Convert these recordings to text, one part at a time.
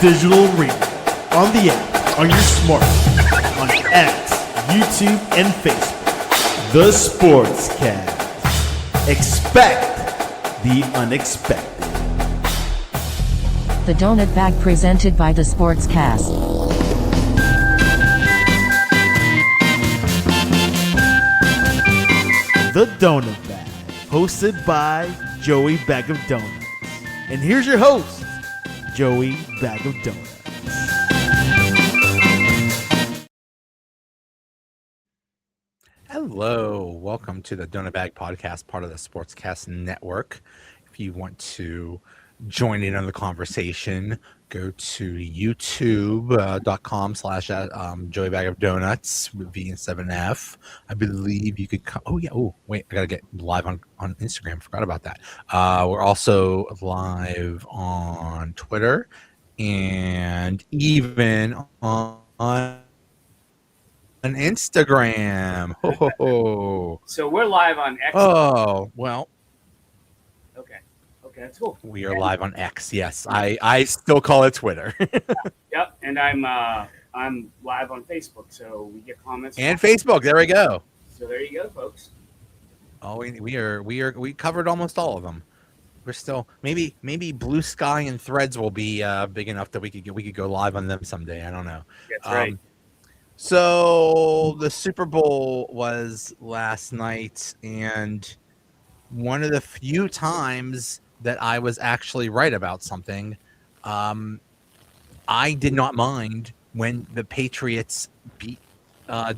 digital arena, on the app, on your smartphone, on X, YouTube, and Facebook. The Sportscast. Expect the unexpected. The Donut Bag presented by the Sportscast. The Donut Bag, hosted by Joey Bag of Donuts. And here's your host, Joey Bag of Donuts. Hello, welcome to the Donut Bag Podcast, part of the Sportscast Network. If you want to join in on the conversation, go to youtube.com/Joey Bag of Donuts with V and 7F. I believe you could I gotta get live on Instagram. Forgot about that. We're also live on Twitter and even on Instagram. So we're live on X. Oh, well. Okay, that's cool. We are live on X. Yes, I still call it Twitter. Yep, and I'm live on Facebook, so we get comments. And Facebook. There we go. So there you go, folks. Oh, we covered almost all of them. We're still maybe Blue Sky and Threads will be big enough that we could go live on them someday. I don't know. That's right. So the Super Bowl was last night, and one of the few times that I was actually right about something. I did not mind when the Patriots beat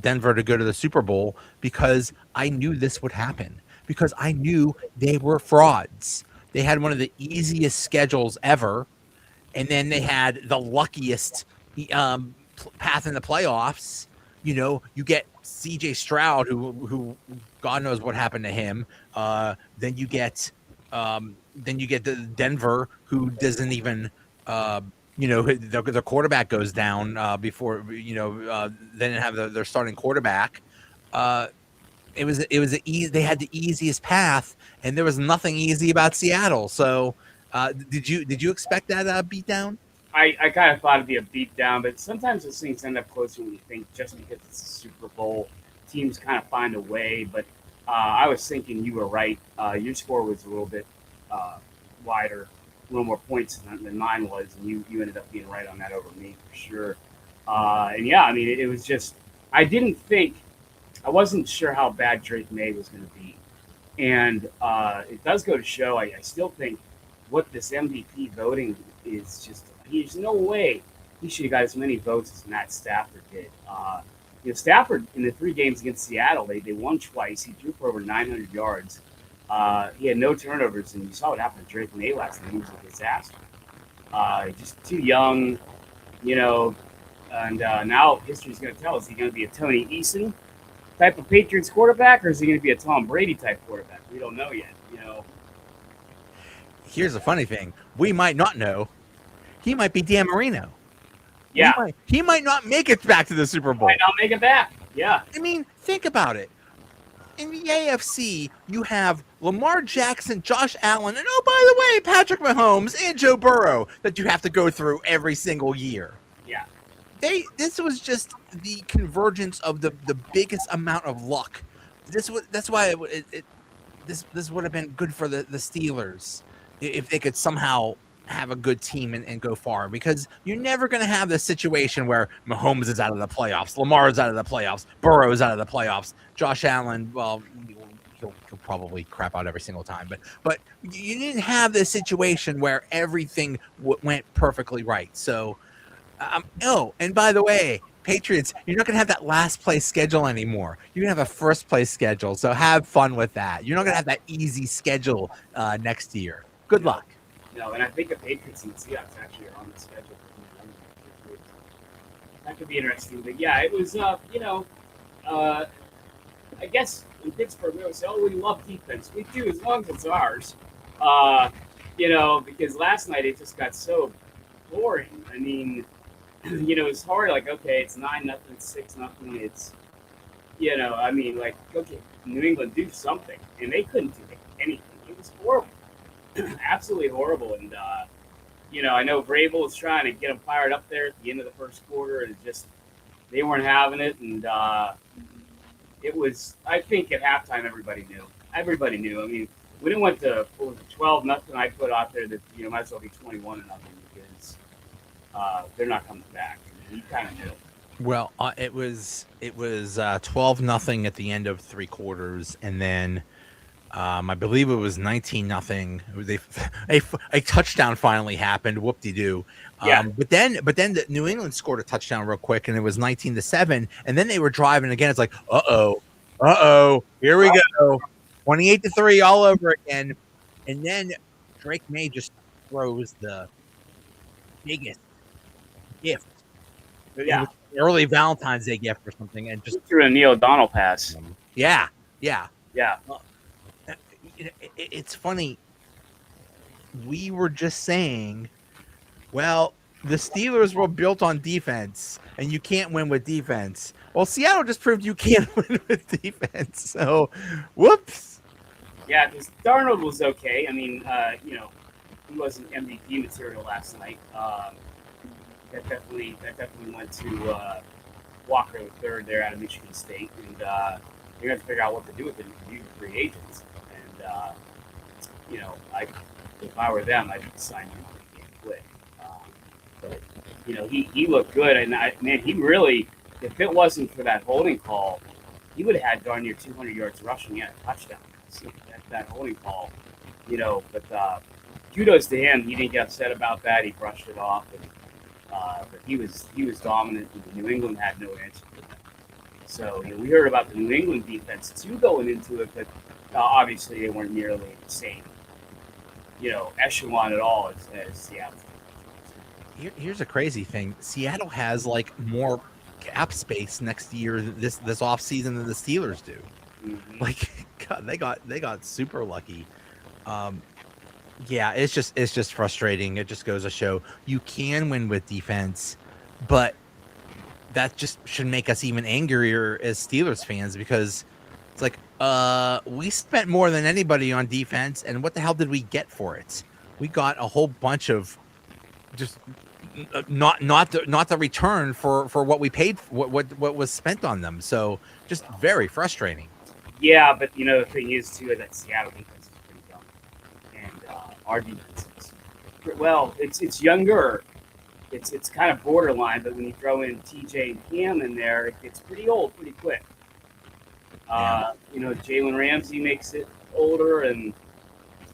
Denver to go to the Super Bowl because I knew this would happen, because I knew they were frauds. They had one of the easiest schedules ever, and then they had the luckiest path in the playoffs. You know, you get CJ Stroud, who God knows what happened to him. Then you get the Denver, who doesn't even the quarterback goes down before they didn't have their starting quarterback. They had the easiest path, and there was nothing easy about Seattle. So did you expect that beatdown? I kind of thought it'd be a beatdown, but sometimes those things end up closer than you think, just because it's a Super Bowl. Teams kind of find a way, but I was thinking you were right. Your score was a little bit wider, a little more points than mine was, and you ended up being right on that over me for sure. And yeah, I mean, it was just, I wasn't sure how bad Drake May was going to be. And it does go to show, I still think what this MVP voting is just, there's no way he should have got as many votes as Matt Stafford did. Stafford, in the 3 games against Seattle, they won twice. He threw for over 900 yards. He had no turnovers, and you saw what happened to Drake May last night. He was a disaster. Just too young, and now history's going to tell us, is he going to be a Tony Eason type of Patriots quarterback, or is he going to be a Tom Brady type quarterback? We don't know yet, Here's the funny thing. We might not know. He might be Dan Marino. Yeah. He might not make it back to the Super Bowl. Might not make it back. Yeah. I mean, think about it. In the AFC, you have Lamar Jackson, Josh Allen, and, oh, by the way, Patrick Mahomes and Joe Burrow that you have to go through every single year. Yeah. This was just the convergence of the biggest amount of luck. That's why this would have been good for the Steelers if they could somehow have a good team and go far, because you're never going to have this situation where Mahomes is out of the playoffs, Lamar is out of the playoffs, Burrow is out of the playoffs, Josh Allen, well, he'll probably crap out every single time, but you didn't have this situation where everything went perfectly right. So, and by the way, Patriots, you're not going to have that last place schedule anymore. You're going to have a first place schedule, so have fun with that. You're not going to have that easy schedule next year. Good luck. No, and I think the Patriots and the Seahawks actually are on the schedule. That could be interesting. But yeah, it was, I guess in Pittsburgh, we always say, we love defense. We do, as long as it's ours. Because last night it just got so boring. I mean, it's hard. Like, okay, it's 9-0, 6-0. It's, okay, New England do something. And they couldn't do anything. It was horrible. Absolutely horrible. And I know Vrabel was trying to get them fired up there at the end of the first quarter, and they weren't having it. And it was, I think, at halftime everybody knew. Everybody knew. I mean, when it went to 12-0, I put out there that might as well be 21-0 because they're not coming back. I mean, you kind of knew. Well, it was 12-0 at the end of three quarters, and then I believe it was 19-0. A touchdown finally happened. Whoop-de-doo. Yeah. But then the New England scored a touchdown real quick, and it was 19-7. And then they were driving again. It's like, here we go, 28-3 all over again. And then Drake May just throws the biggest gift. Yeah. Early Valentine's Day gift or something, and just threw a Neil O'Donnell pass. Yeah. It's funny. We were just saying, well, the Steelers were built on defense, and you can't win with defense. Well, Seattle just proved you can't win with defense. So, whoops. Yeah, because Darnold was okay. I mean, he wasn't MVP material last night. That definitely went to Walker the third there out of Michigan State, and they're going to figure out what to do with it. You free agents, and if I were them, I'd sign him on the game quick. But he looked good, and he really, if it wasn't for that holding call, he would have had darn near 200 yards rushing and a touchdown. So that holding call, But kudos to him. He didn't get upset about that. He brushed it off, but he was dominant. And New England had no answer for that. So we heard about the New England defense too going into it, but obviously they weren't nearly the same, echelon at all as Seattle. Here's a crazy thing: Seattle has like more cap space next year this off season than the Steelers do. Mm-hmm. Like, God, they got super lucky. Yeah, it's just frustrating. It just goes to show you can win with defense, but that just should make us even angrier as Steelers fans, because it's like, we spent more than anybody on defense, and what the hell did we get for it? We got a whole bunch of just not the return for what we paid, what was spent on them. So just very frustrating. Yeah, but the thing is too that Seattle defense is pretty young, and our defense is it's younger. It's kind of borderline, but when you throw in TJ and Cam in there, it gets pretty old pretty quick. Jalen Ramsey makes it older, and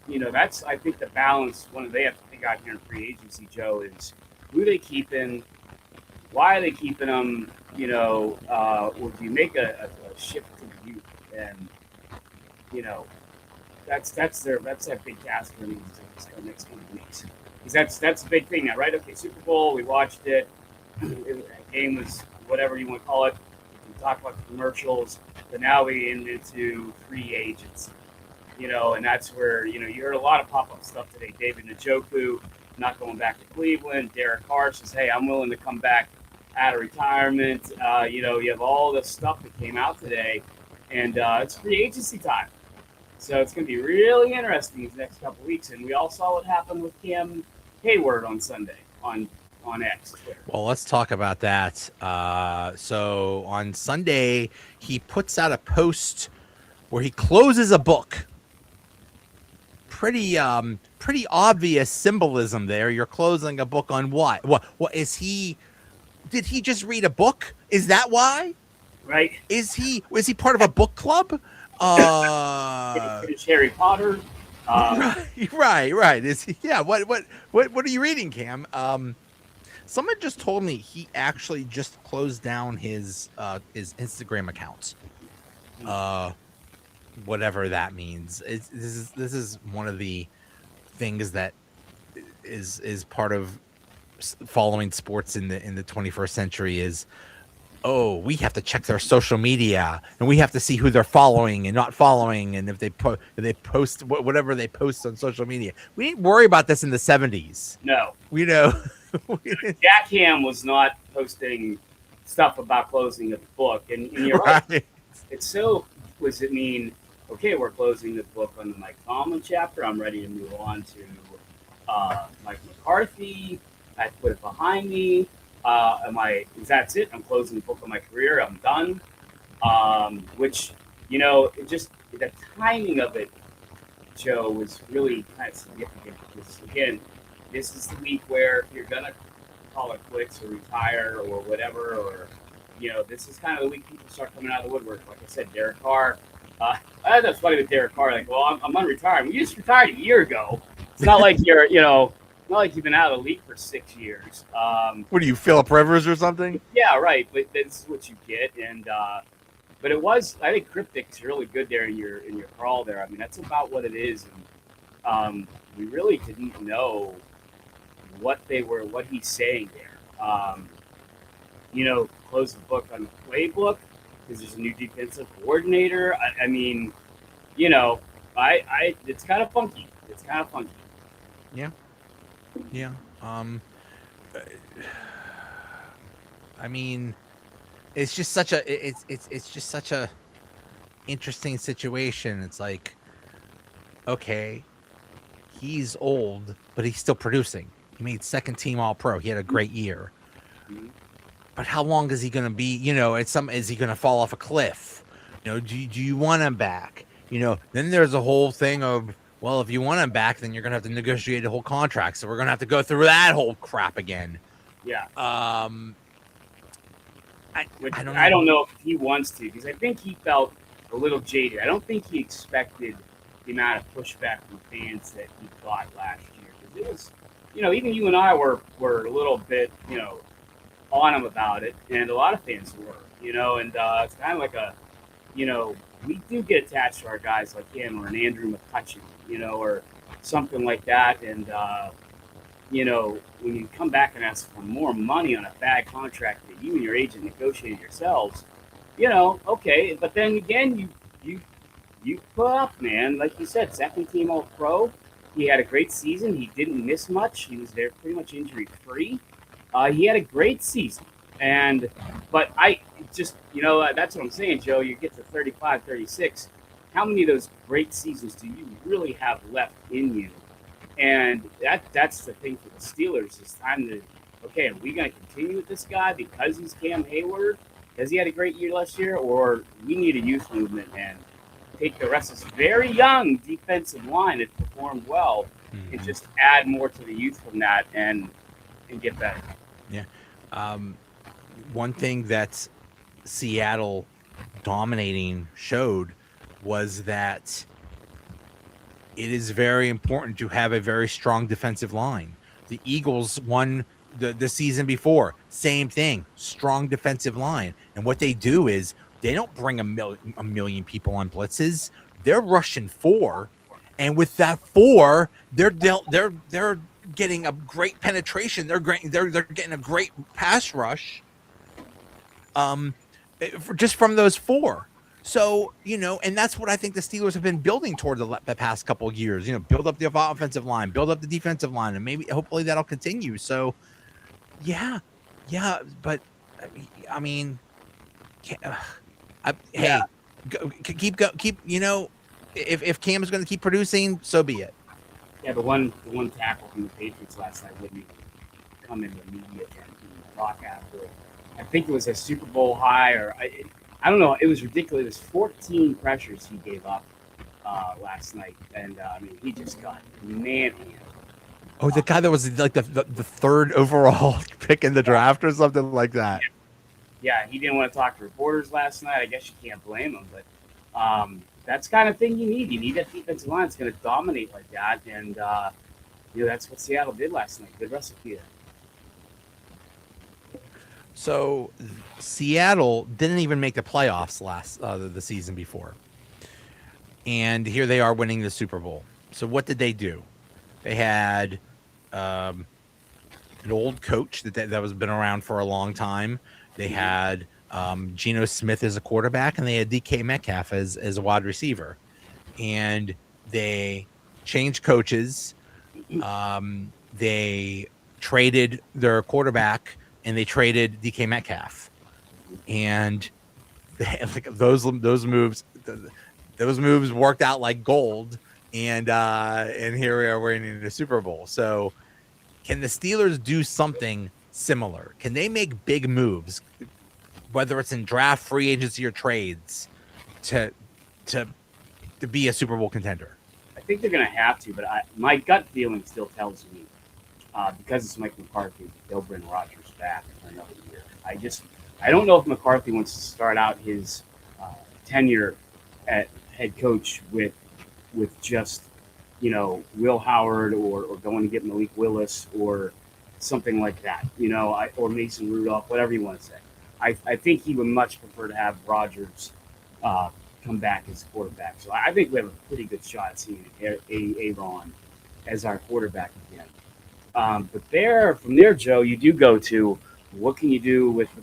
that's, I think, the balance. One they have to figure out here in free agency, Joe, is who they keeping, why are they keeping them, or do you make a shift to the youth? And that's that big task for the next couple of weeks. Because that's a big thing now, right? Okay, Super Bowl, we watched it. The game was whatever you want to call it. We talked about the commercials, but now we into free agents. And that's where you heard a lot of pop-up stuff today. David Njoku not going back to Cleveland. Derek Carr says, "Hey, I'm willing to come back out of retirement." You have all this stuff that came out today, and it's free agency time. So it's going to be really interesting these next couple of weeks. And we all saw what happened with Cam Heyward on Sunday on X, Twitter. Well, let's talk about that. So on Sunday, he puts out a post where he closes a book. Pretty obvious symbolism there. You're closing a book on what? What is he? Did he just read a book? Is that why? Right. Was he part of a book club? Finish Harry Potter. Right. Is he? Yeah. What are you reading, Cam? Someone just told me he actually just closed down his Instagram account. Whatever that means. This is one of the things that is part of following sports in the 21st century is, we have to check their social media, and we have to see who they're following and not following, and if they post whatever they post on social media. We didn't worry about this in the 70s. No, we know. Jack Ham was not posting stuff about closing the book, and you're right. It's so. Does it mean, okay, we're closing the book on the Mike Tomlin chapter? I'm ready to move on to Mike McCarthy. I put it behind me. That's it. I'm closing the book on my career. I'm done. Which, it just, the timing of it, Joe, was really kind of significant because, again, this is the week where if you're going to call it quits or retire or whatever, or, this is kind of the week people start coming out of the woodwork. Like I said, Derek Carr. That's funny with Derek Carr. Like, well, I'm unretired. Well, you just retired a year ago. It's not like you're, not like you've been out of the league for 6 years. What are you, Phillip Rivers or something? Yeah, right. But this is what you get, and but it was. I think cryptic's really good there in your crawl there. I mean, that's about what it is, and we really didn't know what he's saying there. Close the book on the playbook because there's a new defensive coordinator. I mean, it's kind of funky. It's kind of funky. Yeah. I mean, it's just such a interesting situation. It's like, okay, he's old, but he's still producing. He made second team All Pro. He had a great year. Mm-hmm. But how long is he going to be? Is he going to fall off a cliff? Do you want him back? Then there's a whole thing of, well, if you want him back, then you're going to have to negotiate a whole contract. So we're going to have to go through that whole crap again. Yeah. I don't know if he wants to, because I think he felt a little jaded. I don't think he expected the amount of pushback from fans that he got last year. Because it was, even you and I were a little bit, on him about it, and a lot of fans were, and it's kind of like we do get attached to our guys like him or an Andrew McCutcheon, or something like that, and when you come back and ask for more money on a bad contract that you and your agent negotiated yourselves, okay, but then again, you put up, man, like you said, second team All Pro. He had a great season. He didn't miss much. He was there pretty much injury free. He had a great season, but I just, that's what I'm saying, Joe. You get to 35, 36. How many of those great seasons do you really have left in you? And that's the thing for the Steelers. It's time to, okay, are we going to continue with this guy because he's Cam Heyward? Because he had a great year last year? Or we need a youth movement and take the rest of this very young defensive line that performed well and just add more to the youth from that and get better. Yeah. One thing that Seattle dominating showed was that it is very important to have a very strong defensive line. The Eagles won the season before. Same thing, strong defensive line. And what they do is they don't bring a million people on blitzes. They're rushing 4, and with that 4, they're getting a great penetration. They're getting a great pass rush. Just from those 4. So, and that's what I think the Steelers have been building toward the past couple of years, build up the offensive line, build up the defensive line, and hopefully that'll continue. So, yeah. But I mean, keep, if Cam is going to keep producing, so be it. Yeah, the one tackle from the Patriots last night wouldn't even come in the media and talk after it. I think it was a Super Bowl high, or I don't know. It was ridiculous. It was 14 pressures he gave up last night, and he just got manhandled. Oh, the guy that was like the third overall pick in the draft or something like that. Yeah, he didn't want to talk to reporters last night. I guess you can't blame him, but that's the kind of thing you need. You need that defensive line that's going to dominate like that, and that's what Seattle did last night. Good recipe there. So Seattle didn't even make the playoffs the season before, and here they are winning the Super Bowl. So what did they do? They had an old coach that was been around for a long time. They had Geno Smith as a quarterback, and they had DK Metcalf as a wide receiver. And they changed coaches. They traded their quarterback, and they traded DK Metcalf. And those moves worked out like gold. and here we are winning the Super Bowl. So, can the Steelers do something similar? Can they make big moves, whether it's in draft, free agency, or trades, to be a Super Bowl contender? I think they're going to have to, but my gut feeling still tells me because it's Mike McCarthy, they'll bring Rodgers back for another year. I don't know if McCarthy wants to start out his tenure at head coach with just Will Howard or going to get Malik Willis or something like that, or Mason Rudolph, whatever you want to say. I think he would much prefer to have Rodgers come back as quarterback. So I think we have a pretty good shot at seeing Avon as our quarterback again. But from there, Joe, you do go to what can you do with the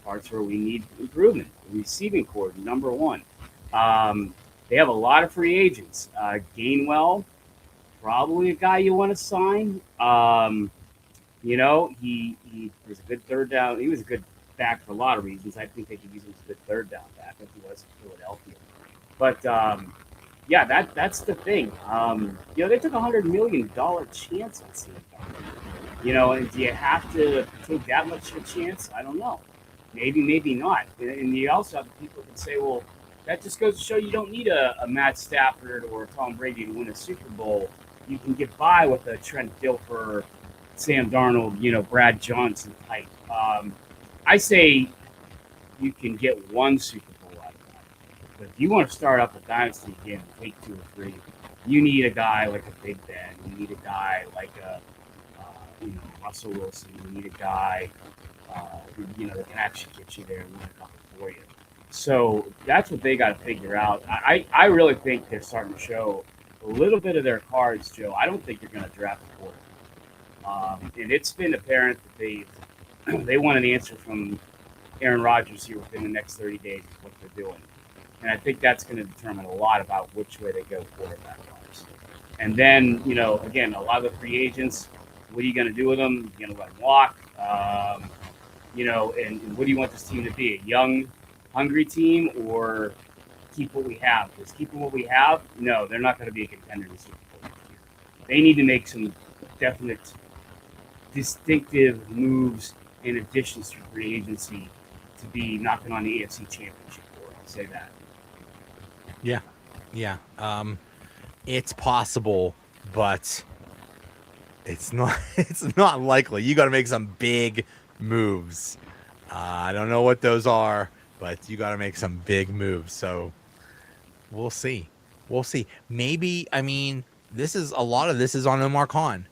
parts where we need improvement? The receiving core, number one. They have a lot of free agents. Gainwell, probably a guy you want to sign. He was a good third down. He was a good back for a lot of reasons. I think they could use him as a good third down back if he was in Philadelphia. But that's the thing. They took $100 million chance on Sam Darnold. And do you have to take that much of a chance? I don't know. Maybe not. And you also have people that say, well, that just goes to show you don't need a Matt Stafford or Tom Brady to win a Super Bowl. You can get by with a Trent Dilfer, Sam Darnold, Brad Johnson type. I say you can get one Super Bowl out of that. But if you want to start up a dynasty again, take 2 or 3, you need a guy like a Big Ben. You need a guy like a Russell Wilson. You need a guy that can actually get you there and win a couple for you. So that's what they got to figure out. I really think they're starting to show a little bit of their cards, Joe. I don't think they're going to draft a quarterback. And it's been apparent that they want an answer from Aaron Rodgers here within the next 30 days of what they're doing. And I think that's going to determine a lot about which way they go quarterback-wise. And then, again, a lot of the free agents, what are you going to do with them? You're going to let them walk? And what do you want this team to be? A young, hungry team or keep what we have? Because keeping what we have, no, they're not going to be a contender in the Super Bowl next year. They need to make some definite distinctive moves and additions to free agency to be knocking on the AFC Championship door. I'll say that. Yeah. It's possible, but it's not likely. You got to make some big moves. I don't know what those are, but you got to make some big moves. So we'll see. Maybe, a lot of this is on Omar Khan.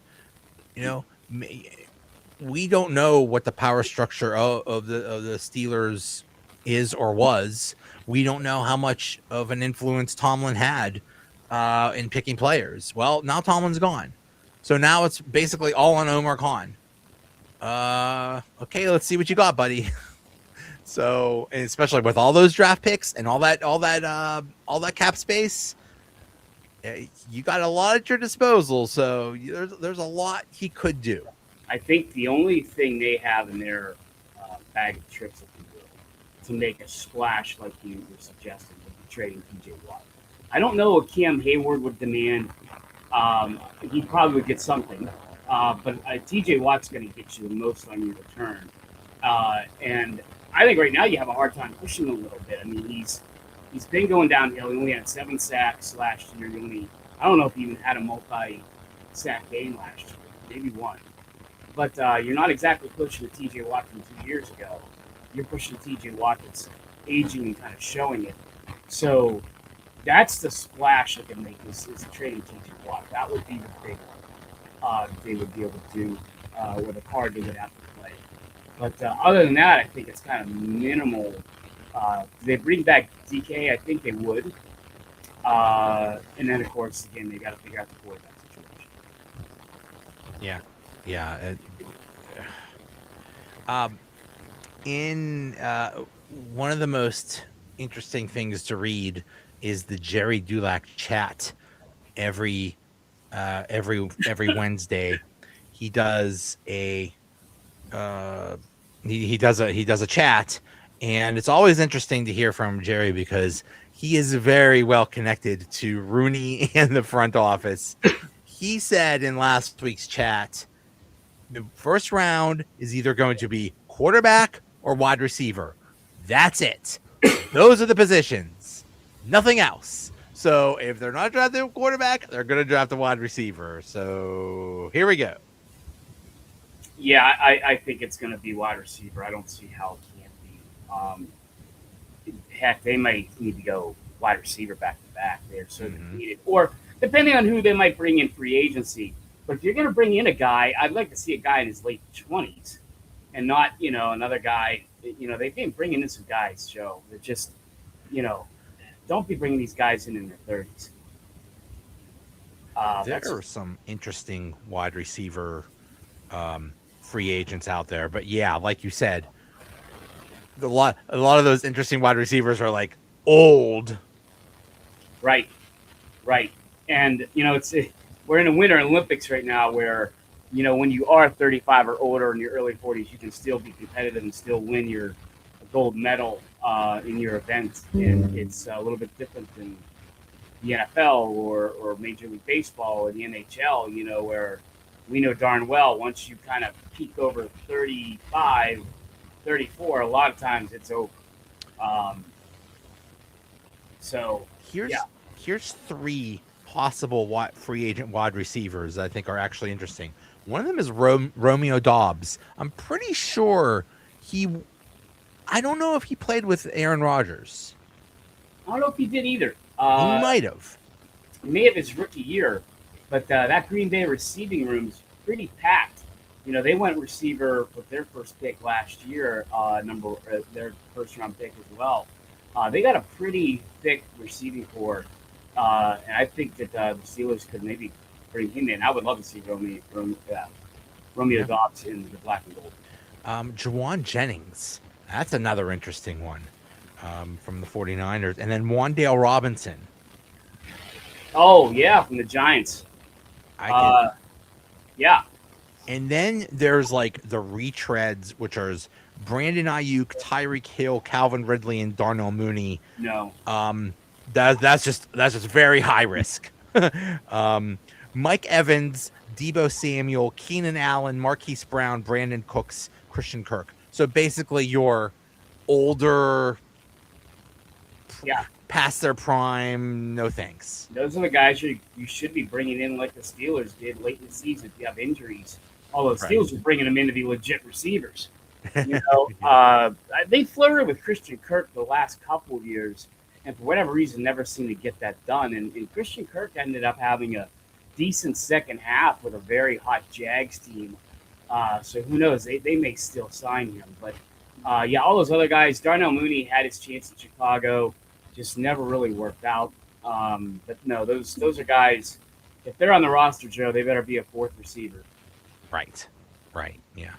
We don't know what the power structure of the Steelers is or was. We don't know how much of an influence Tomlin had in picking players. Well, now Tomlin's gone. So now it's basically all on Omar Khan. Okay, let's see what you got, buddy. So, and especially with all those draft picks and all that cap space, you got a lot at your disposal. So there's a lot he could do. I think the only thing they have in their bag of tricks, if you will, to make a splash like you were suggesting, would be trading TJ Watt. I don't know what Cam Heyward would demand. He probably would get something. But TJ Watt's going to get you the most on your return. And I think right now you have a hard time pushing him a little bit. He's been going downhill. He only had 7 sacks last year. I don't know if he even had a multi-sack game last year. Maybe 1. But you're not exactly pushing the TJ Watt from 2 years ago. You're pushing the TJ Watt that's aging and kind of showing it. So that's the splash they can make is trading TJ Watt. That would be the big one they would be able to do with a card they would have to play. But other than that, I think it's kind of minimal. Do they bring back DK? I think they would. And then, of course, again, they got to figure out the quarterback situation. Yeah. In one of the most interesting things to read is the Jerry Dulac chat every Wednesday. He does a he does a chat, and it's always interesting to hear from Jerry because he is very well connected to Rooney and the front office. He said in last week's chat, the first round is either going to be quarterback or wide receiver. That's it. Those are the positions. Nothing else. So if they're not drafting a quarterback, they're going to draft a wide receiver. So here we go. Yeah, I think it's going to be wide receiver. I don't see how it can't be. Heck, they might need to go wide receiver back to back. They're so depleted. Or depending on who they might bring in free agency. But if you're going to bring in a guy, I'd like to see a guy in his late 20s and not, another guy. They've been bringing in some guys, Joe. They're just, don't be bringing these guys in their 30s. There are some interesting wide receiver free agents out there. But yeah, like you said, a lot of those interesting wide receivers are like old. Right. And, we're in the Winter Olympics right now where, when you are 35 or older in your early 40s, you can still be competitive and still win your gold medal in your event. And it's a little bit different than the NFL or Major League Baseball or the NHL, where we know darn well once you kind of peak over 35, 34, a lot of times it's over. Here's three possible free agent wide receivers that I think are actually interesting. One of them is Romeo Dobbs. I'm pretty sure I don't know if he played with Aaron Rodgers. I don't know if he did either. He might have. He may have his rookie year, but that Green Bay receiving room's pretty packed. They went receiver with their first pick last year, their first round pick as well. They got a pretty thick receiving core, and I think that the Steelers could maybe bring him in. I would love to see Romeo Dobbs in the black and gold. Juwan Jennings, that's another interesting one from the 49ers. And then Wan'Dale Robinson. Oh, yeah, from the Giants. Yeah. And then there's like the retreads, which are Brandon Ayuk, Tyreek Hill, Calvin Ridley, and Darnell Mooney. No. That's just very high risk. Mike Evans, Deebo Samuel, Keenan Allen, Marquise Brown, Brandon Cooks, Christian Kirk. So basically your older, past their prime, no thanks. Those are the guys you should be bringing in like the Steelers did late in the season if you have injuries. Although the Steelers are bringing them in to be legit receivers. They flirted with Christian Kirk the last couple of years, and for whatever reason, never seemed to get that done. And Christian Kirk ended up having a decent second half with a very hot Jags team. So who knows? They may still sign him. But, all those other guys, Darnell Mooney had his chance in Chicago, just never really worked out. But no, those are guys, if they're on the roster, Joe, they better be a fourth receiver. Right. Yeah.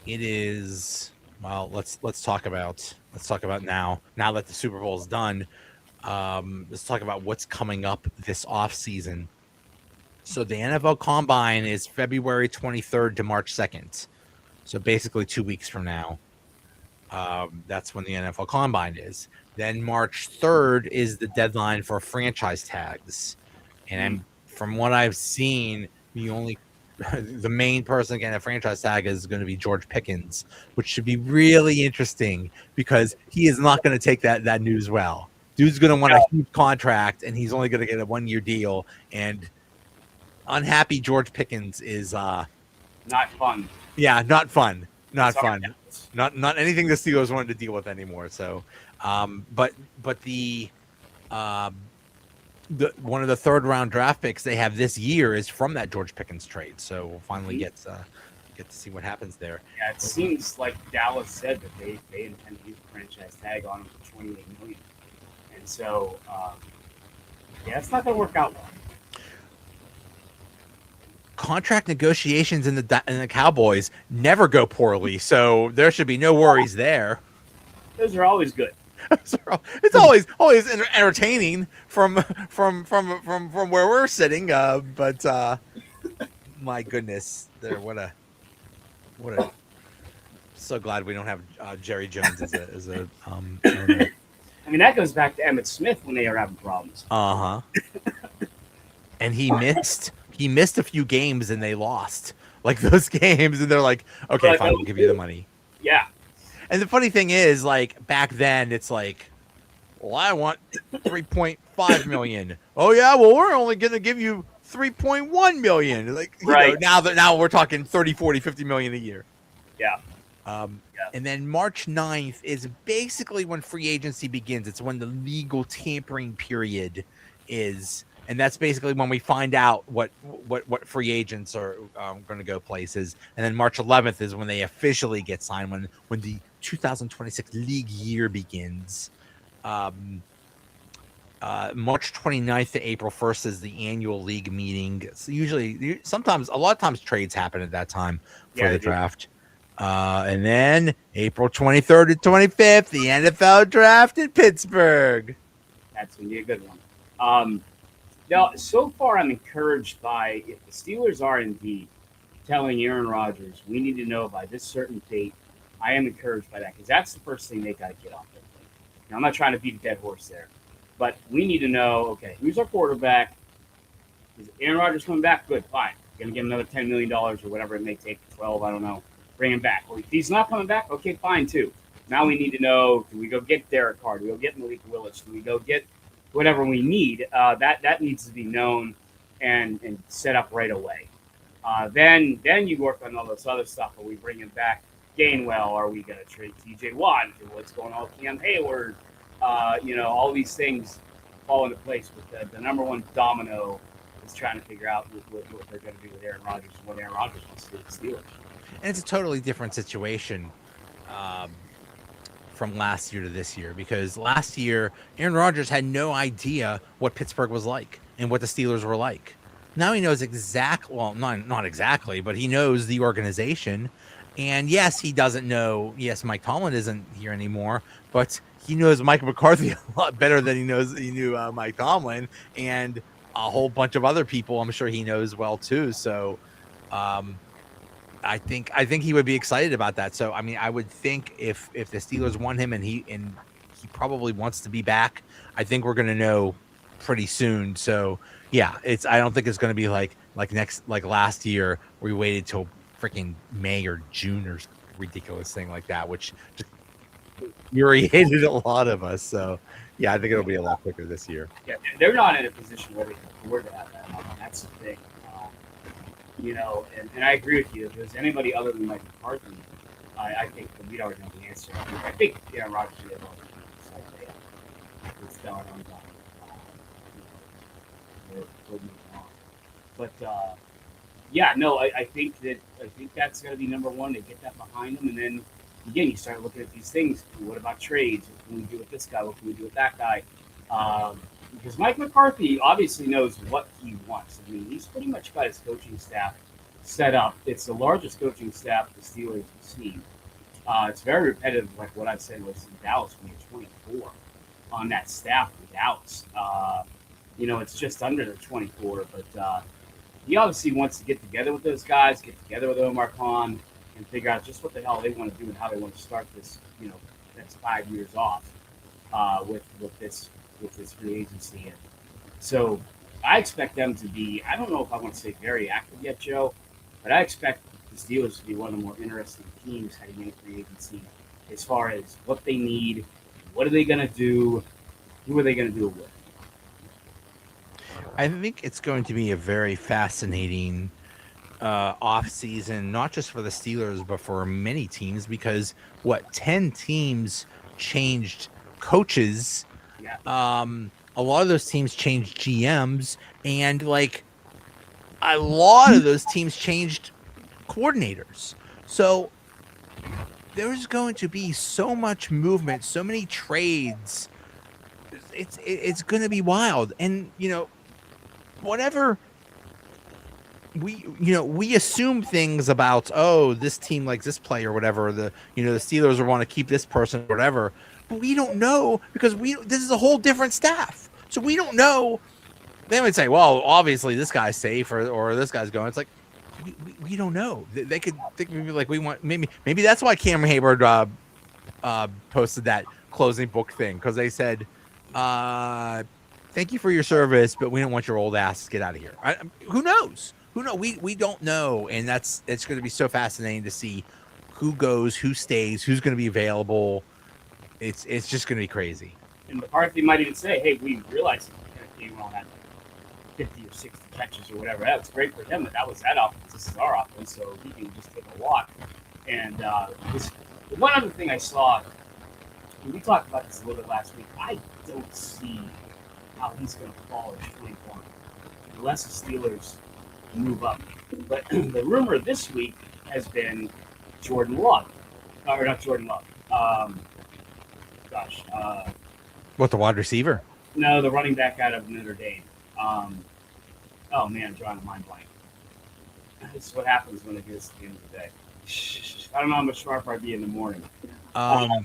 It is. Well, let's talk about now that the Super Bowl is done. Let's talk about what's coming up this off season. So the NFL Combine is February 23rd to March 2nd. So basically 2 weeks from now. That's when the NFL Combine is. Then March 3rd is the deadline for franchise tags. And from what I've seen, the main person getting a franchise tag is going to be George Pickens, which should be really interesting because he is not going to take that news well. Dude's going to want a huge contract, and he's only going to get a 1-year deal. And unhappy George Pickens is not fun. Yeah, not fun. Not fun. Not anything the Steelers wanted to deal with anymore. So, but the one of the third round draft picks they have this year is from that George Pickens trade. So we'll finally get to see what happens there. Yeah, it seems like Dallas said that they intend to use the franchise tag on him for $28 million. And so, it's not going to work out well. Contract negotiations in the Cowboys never go poorly, so there should be no worries there. Those are always good. It's always entertaining from where we're sitting. But my goodness, what a So glad we don't have Jerry Jones as a owner. I mean, that goes back to Emmitt Smith when they were having problems. And he missed a few games and they lost like those games, and they're like, okay, fine, we'll give you the money. Yeah. And the funny thing is, like, back then it's like, well, I want 3.5 million. Oh yeah, well, we're only gonna give you 3.1 million. Like, you know, now we're talking 30, 40, 50 million a year. Yeah. And then March 9th is basically when free agency begins. It's when the legal tampering period is, and that's basically when we find out what free agents are going to go places. And then March 11th is when they officially get signed, when the 2026 league year begins. March 29th to April 1st is the annual league meeting. So usually, a lot of times trades happen at that time for the draft. And then April 23rd to 25th, the NFL draft in Pittsburgh. That's going to be a good one. Now, so far, I'm encouraged by, if the Steelers are indeed telling Aaron Rodgers, we need to know by this certain date, I am encouraged by that, because that's the first thing they got to get off their plate. Now, I'm not trying to beat a dead horse there, but we need to know, okay, who's our quarterback? Is Aaron Rodgers coming back? Good, fine. Going to give him another $10 million or whatever it may take, 12, I don't know. Bring him back. Well, if he's not coming back, okay, fine, too. Now we need to know, do we go get Derek Carr? Do we go get Malik Willis? Do we go get whatever we need? That needs to be known and set up right away. Then you work on all this other stuff. Are we bringing back Gainwell? Are we going to trade T.J. Watt? What's going on with Cam Heyward? All these things fall into place. But the number one domino is trying to figure out what they're going to do with Aaron Rodgers and what Aaron Rodgers wants to do with the Steelers. And it's a totally different situation from last year to this year, because last year Aaron Rodgers had no idea what Pittsburgh was like and what the Steelers were like. Now he knows not exactly, but he knows the organization. And yes, he doesn't know. Yes, Mike Tomlin isn't here anymore, but he knows Mike McCarthy a lot better than he knew Mike Tomlin, and a whole bunch of other people I'm sure he knows well too. So I think he would be excited about that. So I mean, I would think if the Steelers want him and he probably wants to be back, I think we're going to know pretty soon. So yeah, I don't think it's going to be like last year where we waited till freaking May or June or ridiculous thing like that, which just infuriated a lot of us. So yeah, I think it'll be a lot quicker this year. Yeah, they're not in a position where they can afford to have that. That's the thing. And I agree with you. If there's anybody other than Mike McCarthy, I think we'd already know the answer. I think Aaron Rodgers would have all it's done. We'll move on. But I think that's going to be number one. To get that behind them, and then again, you start looking at these things. What about trades? What can we do with this guy? What can we do with that guy? Because Mike McCarthy obviously knows what he wants. I mean, he's pretty much got his coaching staff set up. It's the largest coaching staff the Steelers have seen. It's very repetitive, like what I said was in Dallas when you're 24 on that staff with Dallas. It's just under the 24, but he obviously wants to get together with those guys, get together with Omar Khan, and figure out just what the hell they want to do and how they want to start this, next 5 years off with this free agency. And so I expect them to be, I don't know if I want to say very active yet, Joe, but I expect the Steelers to be one of the more interesting teams heading into free agency as far as what they need, what are they going to do, who are they going to do it with. I think it's going to be a very fascinating off season, not just for the Steelers, but for many teams, because 10 teams changed coaches. Yeah. A lot of those teams changed GMs, and a lot of those teams changed coordinators. So there's going to be so much movement, so many trades. It's going to be wild. And whatever we assume things about, this team likes this player or whatever, the Steelers will want to keep this person or whatever, but we don't know, because this is a whole different staff, so we don't know. They would say, well, obviously this guy's safe or this guy's going. It's like we don't know. They could be like, we want maybe that's why Cameron Heyward posted that closing book thing, because they said, thank you for your service, but we don't want your old ass to get out of here. Who knows? Who knows? We don't know, and it's going to be so fascinating to see who goes, who stays, who's going to be available. It's just going to be crazy. And McCarthy might even say, "Hey, we realized that Gainwell had 50 or 60 catches or whatever. That's great for him, but that was that offense. This is our offense, so he can just take a walk." And one other thing I saw, we talked about this a little bit last week. I don't see how he's going to fall at 21 unless the Steelers move up. But the rumor this week has been Jordan Love, or not Jordan Love. What, the wide receiver? No, the running back out of Notre Dame. Oh man, I'm drawing a mind blank. This is what happens when it gets to the end of the day. I don't know how much sharper I'd be in the morning. I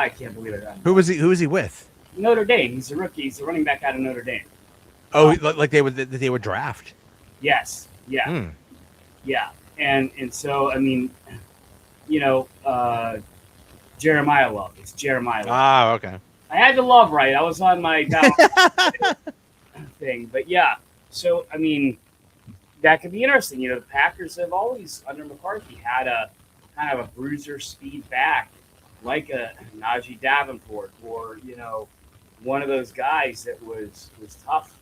can't believe it. Who was he with? Notre Dame. He's a rookie. He's a running back out of Notre Dame. Oh, like they would draft. Yes. Yeah. Yeah. And so I mean, you know, Jeremiah Love. It's Jeremiah Love. Ah, okay. I had the Love right. I was on my thing, but yeah. So I mean, that could be interesting. You know, the Packers have always, under McCarthy, had a kind of a bruiser speed back, like a Najee Davenport, or you know, one of those guys that was tough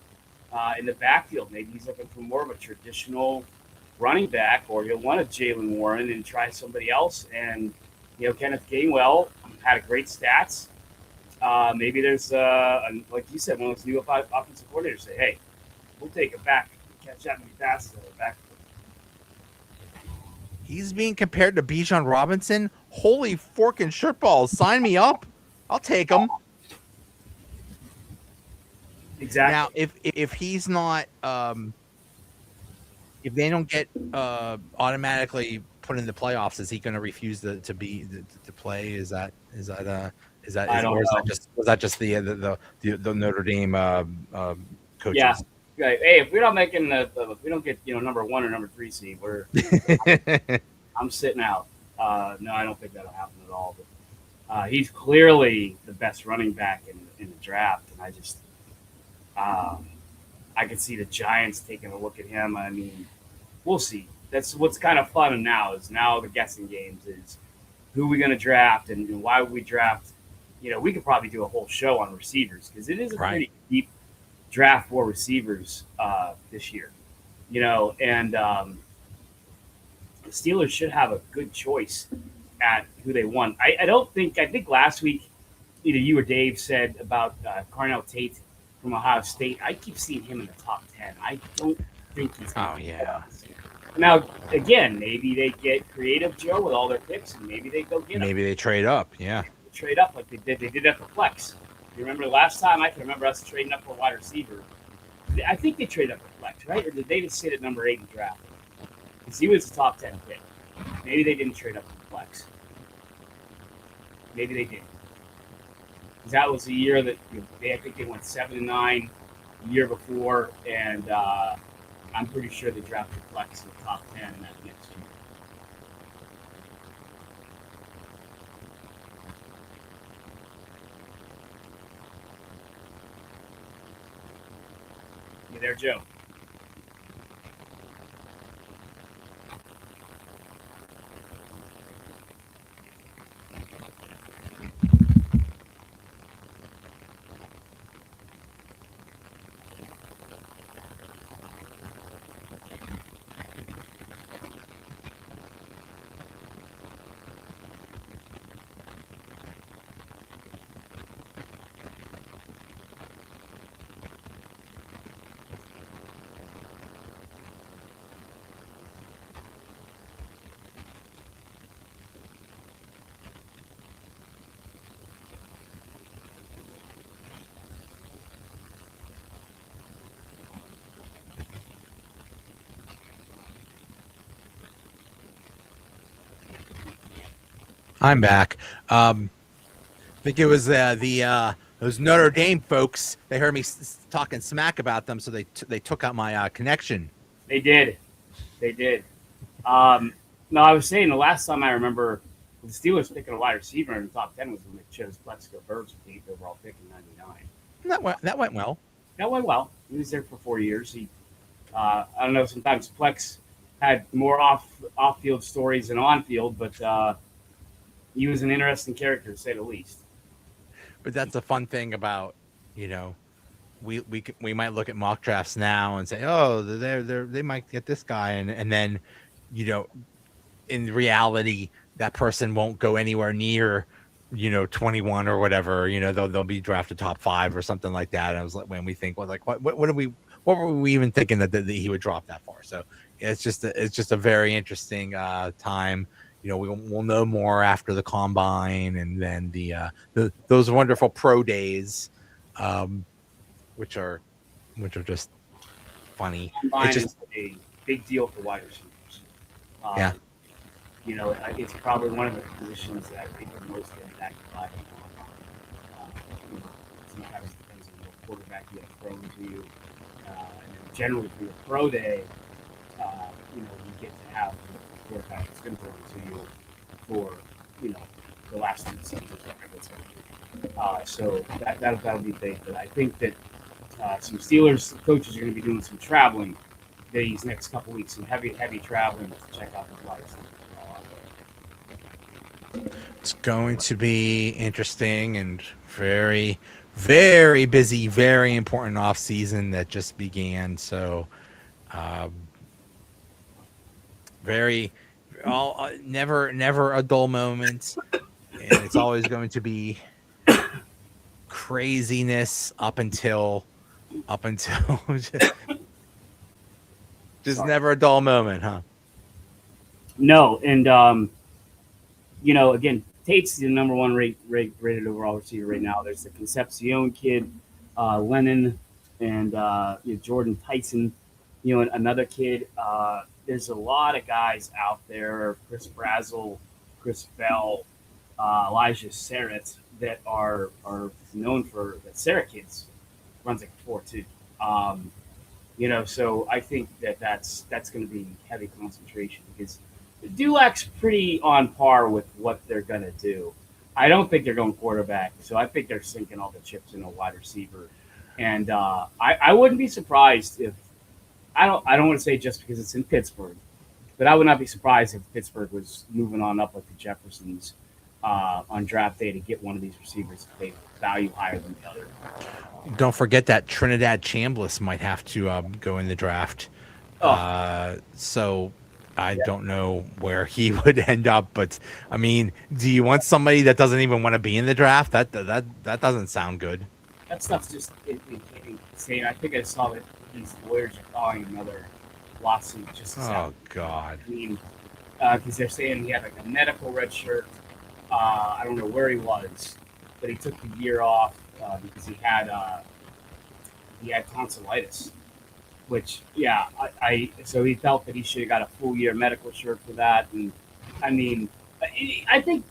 in the backfield. Maybe he's looking for more of a traditional running back, or he'll want a Jalen Warren and try somebody else. And you know, Kenneth Gainwell had a great stats. Maybe there's like you said, one of those new offensive coordinators say, "Hey, we'll take it back, catch that many passes at the back." He's being compared to Bijan Robinson. Holy fork and shirt balls! Sign me up. I'll take him. Exactly. Now, if he's not, if they don't get automatically put in the playoffs, is he going to refuse to play? Is that I don't know. Was that just the Notre Dame coaches? Yeah. Hey, if we're not making if we don't get number 1 or number 3 seed, I'm sitting out. No, I don't think that'll happen at all. But he's clearly the best running back in the draft, and I just I could see the Giants taking a look at him. I mean, we'll see. That's what's kind of fun now. The guessing games is who we're going to draft and why would we draft. You know, we could probably do a whole show on receivers because it is a pretty deep draft for receivers this year. You know, and the Steelers should have a good choice at who they want. I think last week, either you or Dave said about Carnell Tate from Ohio State. I keep seeing him in the top 10. I don't think he's going to be Now, again, maybe they get creative, Joe, with all their picks, and maybe they go get him. Maybe they trade up, Trade up like they did. They did that for flex. You remember the last time? I can remember us trading up for a wide receiver. I think they traded up for flex, right? Or did they just sit at number 8 in the draft? Because he was the top 10 pick. Maybe they didn't trade up for flex. Maybe they did. Because that was the year that I think they went 7-9 the year before, and I'm pretty sure they drafted flex in the top 10 in that next year. You there, Joe? I'm back. I think it was those Notre Dame folks. They heard me talking smack about them, so they took out my connection They did. They did. No, I was saying the last time I remember the Steelers picking a wide receiver in the top 10 was when they chose Plexico Burks with the 8th overall pick in '99. That went well. That went well. He was there for 4 years. I don't know. Sometimes Plex had more off field stories than on field, but he was an interesting character to say the least. But that's the fun thing about, we might look at mock drafts now and say, oh, they might get this guy, and then, in reality, that person won't go anywhere near, 21 or whatever. They'll be drafted top 5 or something like that. And I was like, when we think, well, like, what were we even thinking that he would drop that far? So it's just a very interesting time. We'll know more after the combine, and then those wonderful pro days, which are just funny. Combine It's just is a big deal for wide receivers. Yeah. It's probably one of the positions that I think are most impacted by sometimes it depends on what quarterback you have thrown to you. And then generally for your pro day, you get to have the quarterback that's going to throw to you for, the last 2 seasons. So that'll be big. But I think that some Steelers coaches are going to be doing some traveling these next couple weeks, some heavy traveling to check out the wide receivers. It's going to be interesting and very, very busy, very important off season that just began. So, never a dull moment, and it's always going to be craziness up until just never a dull moment, huh? No, and again, Tate's the number 1 rated overall receiver right now. There's the Concepcion kid, Lennon, and Jordan Tyson. Another kid. There's a lot of guys out there. Chris Brazel, Chris Bell, Elijah Sarrett that are known for that. Sarrett kids runs like 4.2. So I think that's going to be heavy concentration because the Dulac's pretty on par with what they're going to do. I don't think they're going quarterback, so I think they're sinking all the chips in a wide receiver. And I wouldn't be surprised if I don't want to say just because it's in Pittsburgh, but I would not be surprised if Pittsburgh was moving on up like the Jeffersons on draft day to get one of these receivers if they value higher than the other. Don't forget that Trinidad Chambliss might have to go in the draft. So I don't know where he would end up, but I mean, do you want somebody that doesn't even want to be in the draft? That doesn't sound good. That stuff's just insane. I think I saw that these lawyers are filing another lawsuit just to Oh God! I mean, because they're saying he had like a medical red shirt. I don't know where he was, but he took the year off because he had tonsillitis. Which, yeah, so he felt that he should have got a full year medical shirt for that. And I mean, I think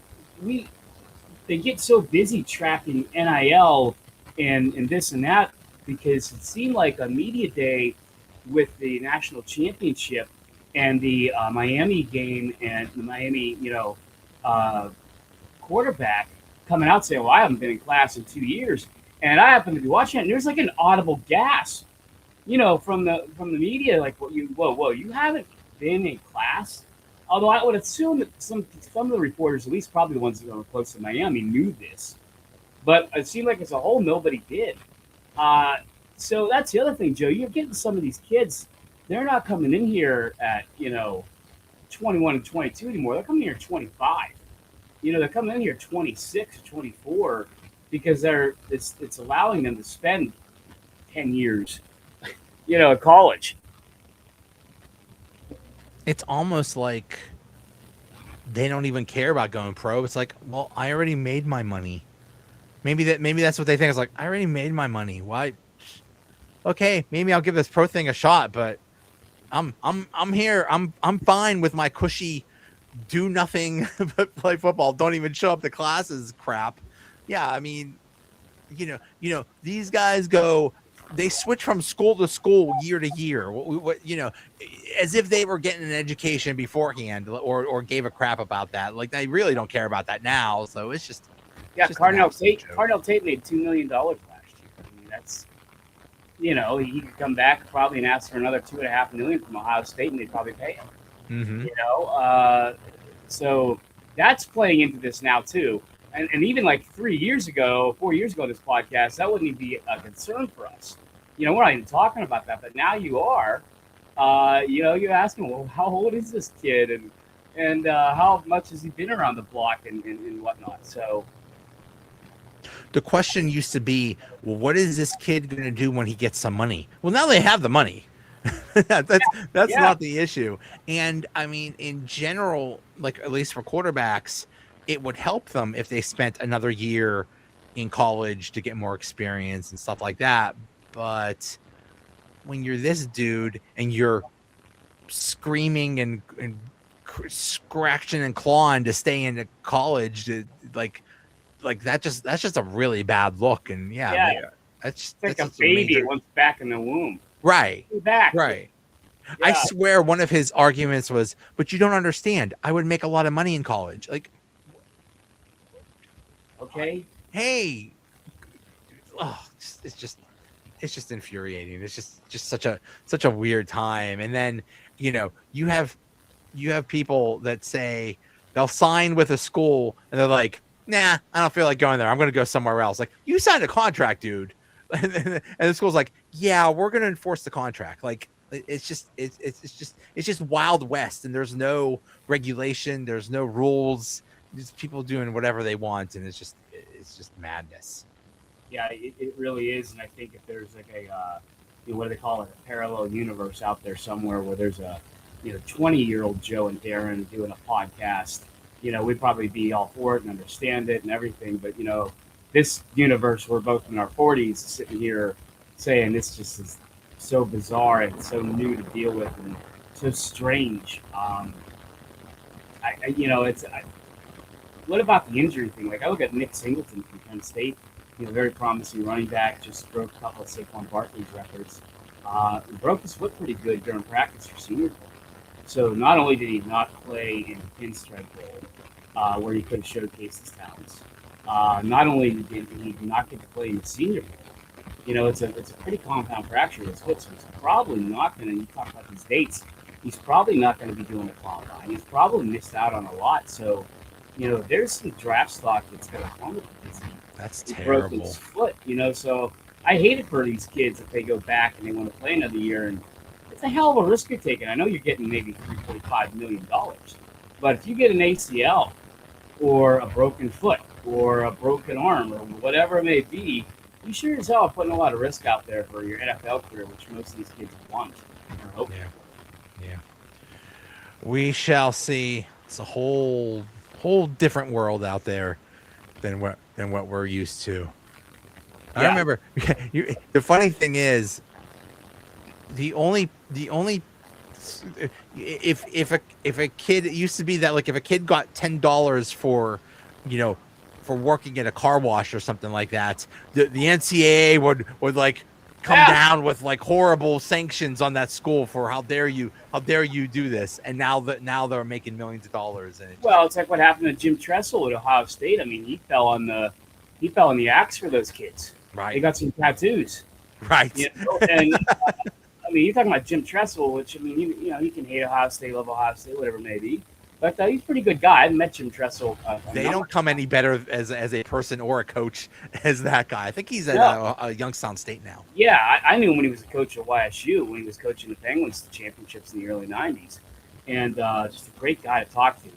they get so busy tracking NIL and this and that because it seemed like a media day with the national championship and the Miami game and the Miami, quarterback coming out saying, well, I haven't been in class in 2 years. And I happened to be watching it, and there's like an audible gasp. From the media, like, whoa, you haven't been in class? Although I would assume that some of the reporters, at least probably the ones that were close to Miami, knew this. But it seemed like as a whole, nobody did. So that's the other thing, Joe. You're getting some of these kids, they're not coming in here at, 21 and 22 anymore. They're coming here at 25. They're coming in here at 26 or 24 because it's allowing them to spend 10 years at college. It's almost like they don't even care about going pro. It's like, well, I already made my money. Maybe that's what they think. It's like, I already made my money. Why? Okay, maybe I'll give this pro thing a shot, but I'm here. I'm fine with my cushy, do nothing but play football. Don't even show up to classes crap. Yeah, I mean, these guys go they switch from school to school, year to year. What as if they were getting an education beforehand, or gave a crap about that. Like they really don't care about that now. So it's just Cardinal Tate made $2 million last year. I mean, that's he could come back probably and ask for another $2.5 million from Ohio State, and they'd probably pay him. Mm-hmm. So that's playing into this now too. And even like 4 years ago, this podcast, that wouldn't even be a concern for us. We're not even talking about that, but now you are. You're asking, well, how old is this kid, and how much has he been around the block and whatnot? So the question used to be, well, what is this kid going to do when he gets some money? Well, now they have the money. That's not the issue. And I mean, in general, like at least for quarterbacks, it would help them if they spent another year in college to get more experience and stuff like that. But when you're this dude and you're screaming and scratching and clawing to stay into college, like that's just a really bad look. And that's like a baby once back in the womb. Right. Back. Right. Yeah. I swear one of his arguments was, but you don't understand. I would make a lot of money in college. Like, okay. Hey. Oh, it's just infuriating. It's just such a weird time. And then, you have people that say they'll sign with a school and they're like, nah, I don't feel like going there. I'm going to go somewhere else. Like, you signed a contract, dude. And the school's like, yeah, we're going to enforce the contract. Like, it's just Wild West, and there's no regulation, there's no rules, just people doing whatever they want, and it's just madness. Yeah, it really is. And I think if there's like a what do they call it, a parallel universe out there somewhere where there's a 20-year-old Joe and Darren doing a podcast, we'd probably be all for it and understand it and everything. But this universe, we're both in our 40s, sitting here saying this just is so bizarre and so new to deal with and so strange. What about the injury thing? Like, I look at Nick Singleton from Penn State, very promising running back, just broke a couple of Saquon Barkley's records. Broke his foot pretty good during practice for Senior Bowl. So not only did he not play in the Pinstripe Bowl, where he could have showcased his talents, not only did he not get to play in the Senior Bowl, it's a pretty compound fracture of his foot, so he's probably not going to, you talk about these dates, he's probably not going to be doing the combine. He's probably missed out on a lot. So, there's some draft stock that's going to come with this. That's terrible. Broke his foot, so I hate it for these kids if they go back and they want to play another year. And it's a hell of a risk you're taking. I know you're getting maybe $3.5 million, but if you get an ACL or a broken foot or a broken arm or whatever it may be, you sure as hell are putting a lot of risk out there for your NFL career, which most of these kids want or hope. Yeah. We shall see. It's a whole different world out there than what we're used to. I remember the funny thing is the only if a kid, it used to be that, like, if a kid got $10 for working at a car wash or something like that, the NCAA would like come down with like horrible sanctions on that school for how dare you do this. And now they're making millions of dollars. And it's like what happened to Jim Tressel at Ohio State. I mean, he fell on the axe for those kids. Right. They got some tattoos. Right. And I mean, you're talking about Jim Tressel, which, I mean, you can hate Ohio State, love Ohio State, whatever it may be. But he's a pretty good guy. I met Jim Tressel. They don't come any better as a person or a coach as that guy. I think he's at Youngstown State now. Yeah, I knew him when he was a coach at YSU, when he was coaching the Penguins to championships in the early 90s. And just a great guy to talk to.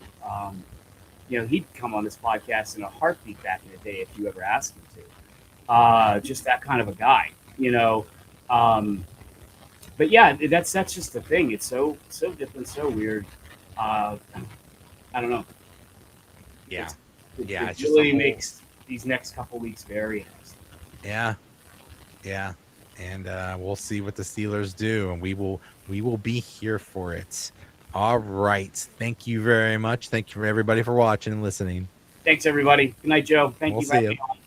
He'd come on this podcast in a heartbeat back in the day if you ever asked him to. Just that kind of a guy, But yeah, that's just the thing. It's so different, so weird. I don't know. Yeah. It really makes these next couple weeks very interesting. Yeah. And we'll see what the Steelers do, and we will be here for it. All right. Thank you very much. Thank you for everybody for watching and listening. Thanks, everybody. Good night, Joe. Thank you for having me on.